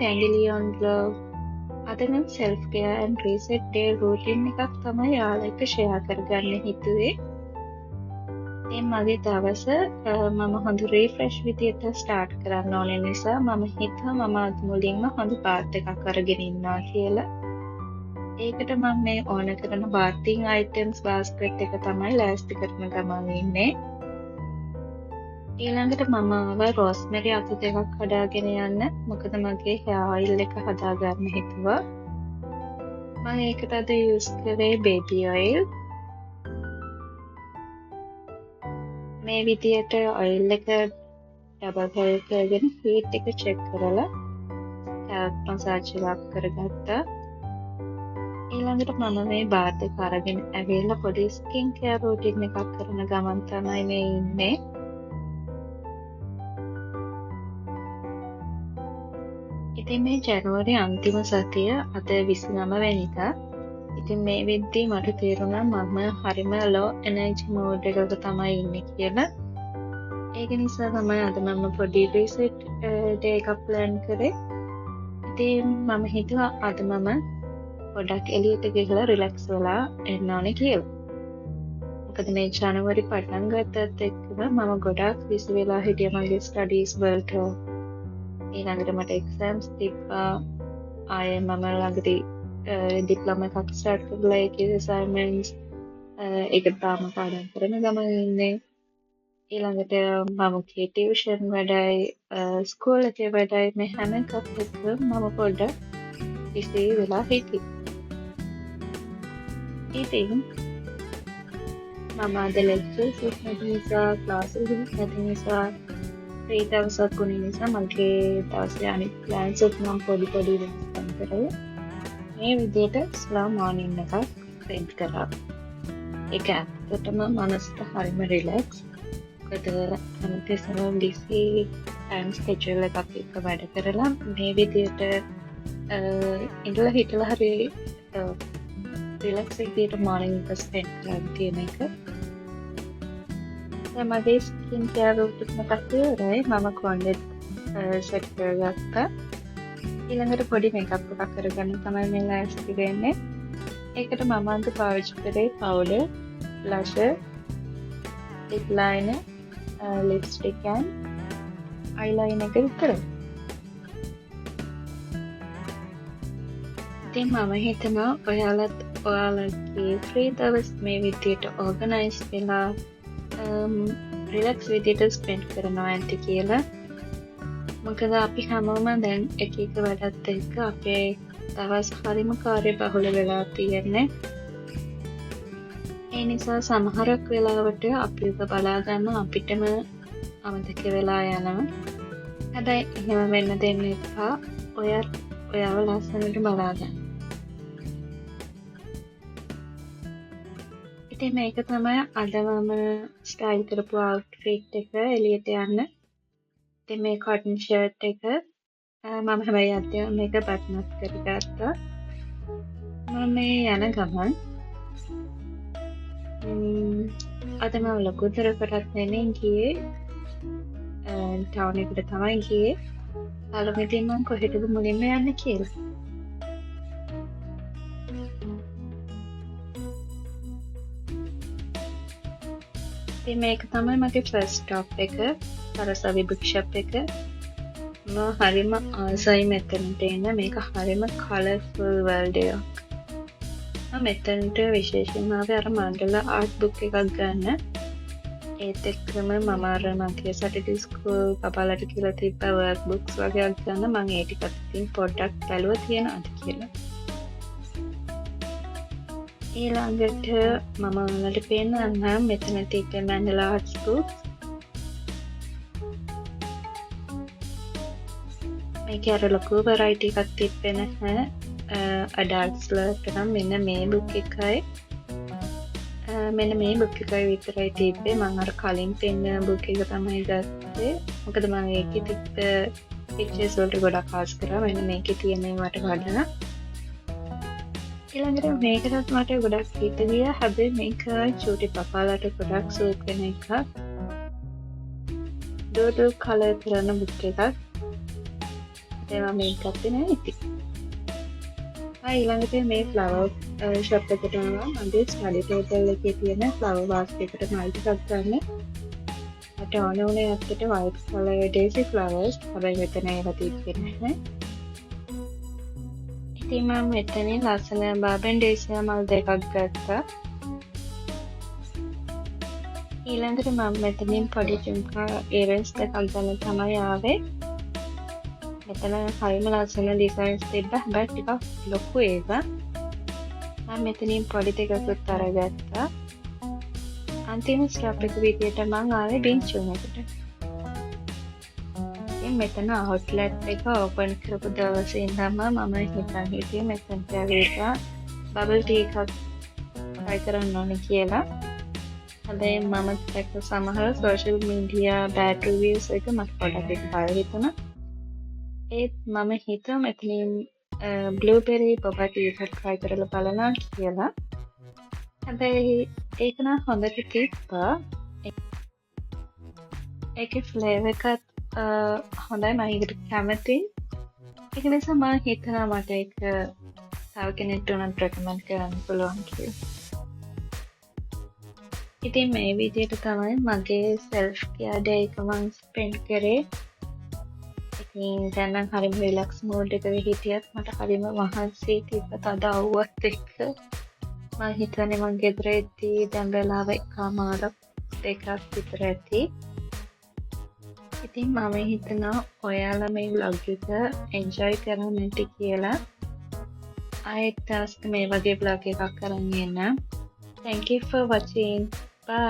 Dandelion Love. අද නම් self care and reset day routine එකක් තමයි යාළුවා එක්ක share කරගන්න හිතුවේ. ඉතින් මගේ දවස මම හොඳ refresh විදියට start කරන්න ඕනේ නිසා මම හිතුවා මම අද මුලින්ම හොඳ bath එකක් අරගෙන ඉන්නවා කියලා. ඒකට මම මේ ඕන කරන bathing items basket එක තමයි ලෑස්ති කරන ගමන් ඉන්නේ. ඊළඟට මම rosemary අතු දෙකක් හදාගෙන යන්න. මොකද මගේ hair oil එක හදාගන්න හිතුවා. මම ඒකට අද use කරේ baby oil. මේ විදියට oil එක double boil කරගෙන heat එක check කරලා scalp massage එකක් කරගත්තා. ඊළඟට මම මේ bath එක අරගෙන ඇවිල්ලා පොඩි skin care routine එකක් කරන ගමන් තමයි මේ ඉන්නේ. ඉතින් මේ ජනවාරි අන්තිම සතිය අද 29 වෙනිදා. ඉතින් මේ වෙද්දී මට තේරුණා මම හරිම low energy mode එකක තමයි ඉන්නේ කියලා. ඒක නිසා තමයි අද මම පොඩි reset day එකක් plan කරේ. ඉතින් මම හිතුවා අද මම පොඩක් එළියට ගිහලා relax වෙලා එන්න ඕනේ කියලා. මොකද මේ ජනවාරි පටන් ගත්තත් එක්කම මම ගොඩාක් busy වෙලා හිටියා මගේ studies වලට. ඊළඟට මට exams තිබ්බා. ආයේ මම ළඟදී diploma එකක් start කරලා ඒකේ assignments ඒක තාම පාඩම් කරන ගමන් ඉන්නේ. ඊළඟට මම tuition වැඩයි school එකේ වැඩයි මේ හැම එකක් එක්ක මම පොඩ්ඩක් busy වෙලා හිටියා. ඉතින් මම අද lectures නැති නිසා classes නැති නිසා free දවසක් වුණ නිසා මගේ දවසේ අනිත් plans එක මම පොඩි වෙනස්කම් කරලා මේ විදිහට slow morning එකක් set කරා. ඒක ඇත්තටම මනසට හරිම relax. මොකද අනිත්‍යසම busy time schedule එකක් එක්ක වැඩ කරලා මේ විදිහට ඉඳලා හිටලා හරි relax විදිහට morning එක spend කරන්න තියෙන එක. මගේ skin care routine එකක් ඉවරයි. මම concealer set කරගත්තා. ඊළඟට පොඩි makeup එකක් කරගන්න තමයි මේ ලෑස්ති වෙන්නේ. ඒකට මම අද පාවිච්චි කරේ powder, blusher, lip liner, lipstick and eyeliner එක විතරයි. ඉතින් මම හිතනවා ඔයාලගේ free දවස් මේ විදිහට organize වෙලා relax විදිහට spend කරනවා ඇති කියලා. මොකද අපි හැමෝම දැන් එක වැඩත් එක්ක අපේ දවස් හරිම කාර්යබහුල වෙලා තියෙන්නේ. ඒ නිසා සමහරක් වෙලාවට අපි ඒක බලා ගන්න අපිටම අමතක වෙලා යනවා. හැබැයි එහෙම වෙන්න දෙන්න එපා. ඔයාව ලස්සනට බලා ගන්න. ඉතින් මේක තමයි අද මම ස්ටයිල් කරපු outfit එක එළියට යන්න. ඉතින් මේ cotton shirt එක මම හැබැයි අද මේක button up කරගත්තා. මම මේ යන ගමන් අද මම ලොකු දුරකටත් නෙමෙයි ගියේ. town එකට තමයි ගියේ. පළමුවෙන් මම කොහෙටද මුලින්ම යන්නේ කියලා. ඉතින් මේක තමයි මගේ first stop එක. සරසවි bookshop එක. මම හරිම ආසයි මෙතනට එන්න. මේක හරිම colourful world එකක්. මම මෙතනට විශේෂයෙන්ම ආවේ අර මණ්ඩල art book එකක් ගන්න. ඒත් එක්කම මම අර මගේ Saturday school පපාලට කියලා තිබ්බ work books වගේක් ගන්න. මම ඒ ටිකත් ඉතින් පොඩ්ඩක් බැලුවා තියෙනවද කියලා. ඊළඟට මම ඔයාලට පෙන්නන්නම් මෙතන තියෙන මණ්ඩල art books. මේකේ අර ලොකු variety එකක් තිබ්බේ නැහැ. adults ලට නම් මෙන්න මේ book එකයි. මෙන්න මේ book එකයි විතරයි තිබ්බේ. මම අර කලින් පෙන්න book එක තමයි ගත්තේ. මොකද මම ඒකේ තිබ්බ pictures වලට ගොඩක් ආස කරා. මෙන්න මේකේ තියෙන ඒවාට වඩා. ඊළඟට මේකටත් මට ගොඩක් හිත ගියා. හැබැයි මේක චූටි පපාලට ගොඩක් සූට් වෙන එකක්. doodle color කරන book එකක්. ඒවා මේ ගත්තේ නෑ ඉතින්. ඊළඟට මේ ෆ්ලවර් ෂොප් එකට යනවා. මගේ ස්ටඩි ටේබල් එකේ තියෙන ෆ්ලවර් වාස් එකකට මල් ටිකක් ගන්න. මට ඕන වුණේ ඇත්තට වයිට් කලර් ඩේසි ෆ්ලවර්ස්. හැබැයි මෙතන ඒවා තිබ්බේ නැහැ. ඉතින් මම මෙතනින් ලස්සන බාබන් ඩේසියා මල් දෙකක් ගත්තා. ඊළඟට මම මෙතනින් පොඩි ජුම්කා ඉයරින්ග්ස් දෙකක් ගන්න තමයි ආවේ. මෙතන හරිම ලස්සන ඩිසයින්ස් තිබ්බ. හැබැයි ටිකක් ලොකු ඒවා. මම මෙතනින් පොඩි දෙකකුත් අරගත්තා. අන්තිම ස්ටොප් එක විදියට මම ආවේ බින්චුන් එකට. ඉතින් මෙතන අවුට්ලට් එක ඕපන් කරපු දවසේ ඉඳන්ම මම හිතන් හිටියේ මෙතනට ඇවිල්ලා බබල් ටී එකක් try කරන්න ඕනේ කියලා. හැබැයි මම දැක්ක සමහර සෝෂල් මීඩියා බෑඩ් රිවිව්ස් එක මට පොඩක් ඒක බය හිතුණා. ඒත් මම හිතුවා මෙතනින් බ්ලූබෙරි බොබා ටී එකක් try කරලා බලනවා කියලා. හැබැයි ඒක නම් හොඳට තිබ්බා. ඒකේ ෆ්ලේවර් එකත් හොඳයි. මම ඒකට කැමතියි. ඒක නිසා මම හිතනවා මට ඒක තව කෙනෙක්ට උනත් රෙකමන්ඩ් කරන්න පුළුවන් කියලා. ඉතින් මේ විදිහට තමයි මගේ self care day එක මම spend කරේ. ඉතින් දැන් නම් හරිම relax mood එකක හිටියත් මට හරිම මහන්සි තිබ්බ තද අවුවත් එක්ක. මම හිතන්නේ මං ගෙදර එද්දී දැන් වෙලාව 1:00 විතර ඇති. ඉතින් මම හිතනවා ඔයාලා මේ vlog එක enjoy කරන්න ඇති කියලා. ආයෙත් දවසක මේ වගේ vlog එකක් කරන් එන්න. Thank you for watching. Bye.